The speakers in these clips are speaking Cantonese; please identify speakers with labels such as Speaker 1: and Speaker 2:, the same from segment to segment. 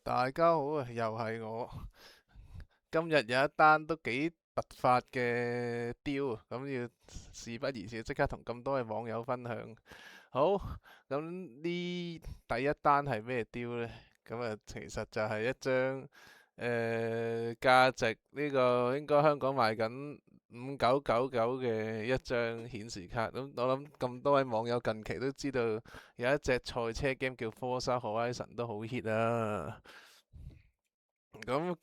Speaker 1: 大家好啊，又係我。今日有一單都幾突發嘅 deal 啊，咁要事不宜遲，即刻同咁多位網友分享。好，咁呢第一單係咩 deal 呢？咁啊，其實就係一張價值呢個應該香港賣緊5999嘅一張顯示卡。咁我諗咁多位網友近期都知道有一隻賽車 game 叫《Forza Horizon》都好 hit 啊。咁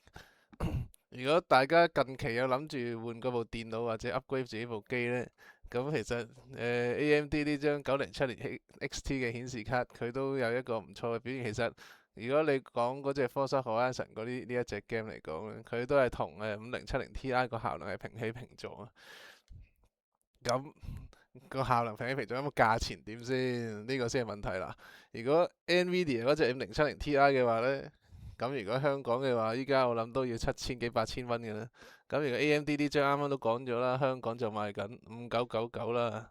Speaker 1: 如果大家近期有諗住換嗰部電腦或者 upgrade 自己部機呢，咁其實AMD 呢張9070 XT 嘅顯示卡佢都有一個唔錯嘅表現。其實如果你講嗰隻 Forza Horizon 呢一隻 game 嚟講咧，佢都係同5070 Ti 個效能係平起平坐啊。咁個效能平起平坐，咁個價錢點先？呢個先係問題啦。如果 NVIDIA 嗰隻5070 Ti 嘅話呢，咁如果香港嘅話，依家我諗都要7000幾8000蚊嘅啦。咁如果 AMD 呢張啱啱都講咗啦，香港就賣緊5999啦。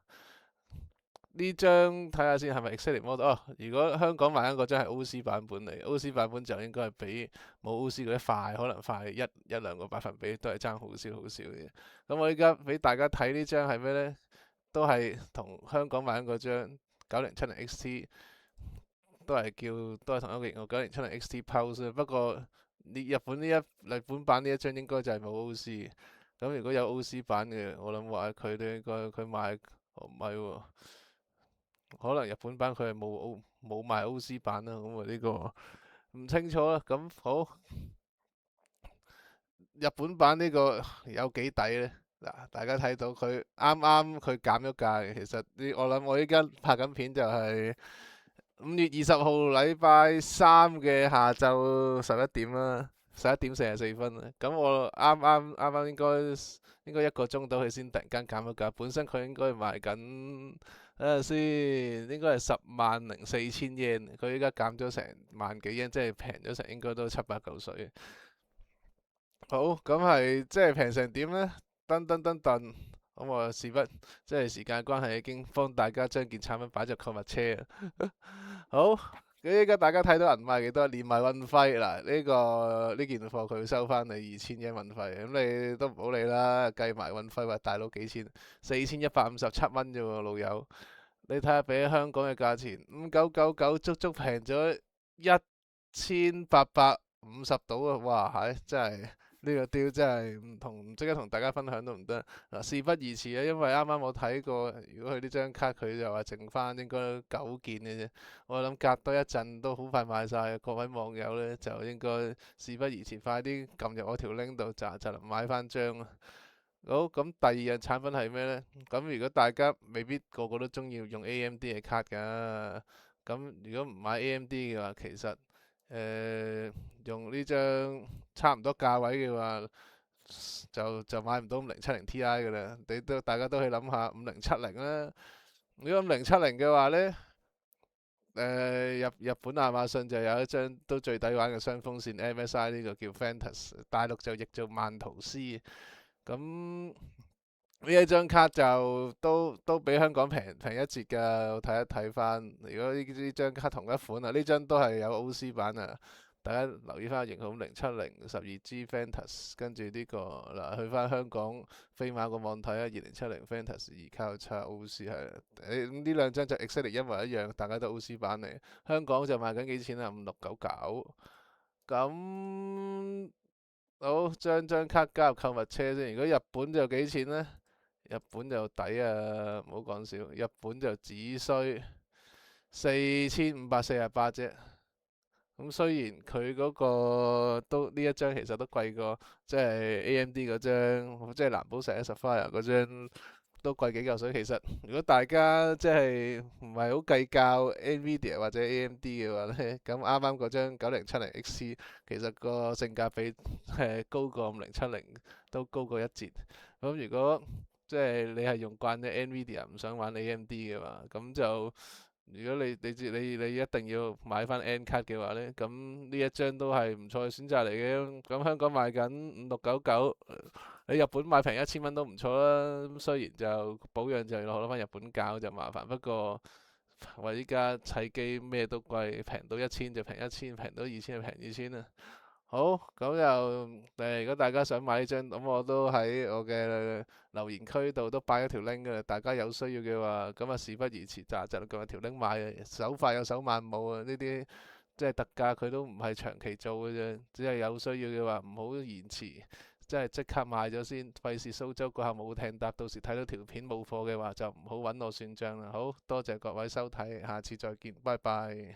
Speaker 1: 呢張睇下先係咪 Executive Model？哦，如果香港買緊嗰張係 OC 版本嚟，OC 版本就應該係比冇 OC 嗰啲快，可能快一兩個百分比，都係爭好少嘅。咁我依家俾大家睇呢張係咩呢？都係同香港買緊嗰張9070 XT 都係同一個型號9070 XT Pulse，不過日本版呢一張應該就係冇 OC。咁如果有 OC 版嘅，我諗話佢都應該佢賣，唔係喎，可能日本版佢係冇賣 OC 版啦。咁我呢個唔清楚啦。咁好，日本版呢個有幾抵呢？嗱，大家睇到佢啱啱減咗價嘅。其實我諗我依家拍緊片就係5月20號禮拜三嘅下晝11點啦，11點44分啦。咁我啱啱應該一個鐘到佢先突然間減咗價。本身佢應該賣緊，等陣先，應該係104000 yen，佢依家減咗成萬幾 yen，即係平咗成應該都700-9水。好，咁係即係平成點呢？噔，咁我事不即係時間關係，已經幫大家將件產品擺咗購物車啊。好，咁依家大家睇到銀碼幾多？連埋運費嗱，呢件貨佢會收翻你2000 yen運費，咁你都唔好理啦，計埋運費話大佬幾錢？4157蚊啫喎，老友。你睇下比起香港嘅價錢，5999足足平咗1850到啊！哇，真係呢個 deal 真係唔即刻同大家分享都唔得。嗱，事不宜遲啊，因為啱啱我睇過，如果佢呢張卡佢就話剩翻應該9件嘅啫。我諗隔多一陣都好快賣晒，各位網友呢，就應該事不宜遲，快啲撳入我條 link 度就能買翻張啊！好，咁第二樣產品係咩呢？咁如果大家未必個個都中意用 AMD 嘅卡㗎，咁如果唔買 AMD 嘅話，其實用呢張差唔多價位嘅話，就買唔到5070 Ti 嘅啦。大家都去諗下5070啦。如果5070嘅話呢，日本亞馬遜就有一張都最抵玩嘅雙風扇 MSI， 呢個叫 Ventus，大陸就譯做曼圖斯。咁呢一張卡就都比香港平一截㗎。我睇一睇翻，如果呢張卡同一款啊，呢張都係有 OC 版啊。大家留意翻型號5070 12G Ventus，跟住呢個嗱，去翻香港飛馬個網睇下2070 Ventus 2交叉 OC 係呢兩張就 exactly 一模一樣，大家都 OC 版嚟。香港就賣緊幾錢啊？5699。咁好，張卡加入購物車先。如果日本就幾錢呢？日本就抵啊，唔好講笑。日本就只需4548啫。咁雖然佢嗰個都呢一張其實都貴過，即係 AMD 嗰張，即係藍寶石 Sapphire 嗰張都貴幾嚿水。其實如果大家即係唔係好計較 NVIDIA 或者 AMD 嘅話呢，咁啱啱嗰張9070 XT 其實個性價比係高過5070，都高過一截。咁如果即係你係用慣咗 NVIDIA 唔想玩 AMD 嘅話，咁就如果你一定要買翻 N 卡嘅話呢，咁呢一張都係唔錯嘅選擇嚟嘅。咁香港賣緊5699，你日本買平1000蚊都唔錯啦。咁雖然就保養就要攞翻日本搞就麻煩，不過話依家砌機咩都貴，平到1000就平1000，平到2000就平2000啦。好，咁就如果大家想買呢張，咁我都喺我嘅留言區度都擺咗條 link 嘅，大家有需要嘅話，咁啊事不宜遲，就撳條 link 買啊，手快有手慢冇啊，呢啲即係特價佢都唔係長期做嘅啫，只係有需要嘅話唔好延遲，即係即刻買咗先，費事蘇州嗰下冇艇搭，到時睇到條片冇貨嘅話就唔好揾我算賬啦。好多謝各位收睇，下次再見，拜拜。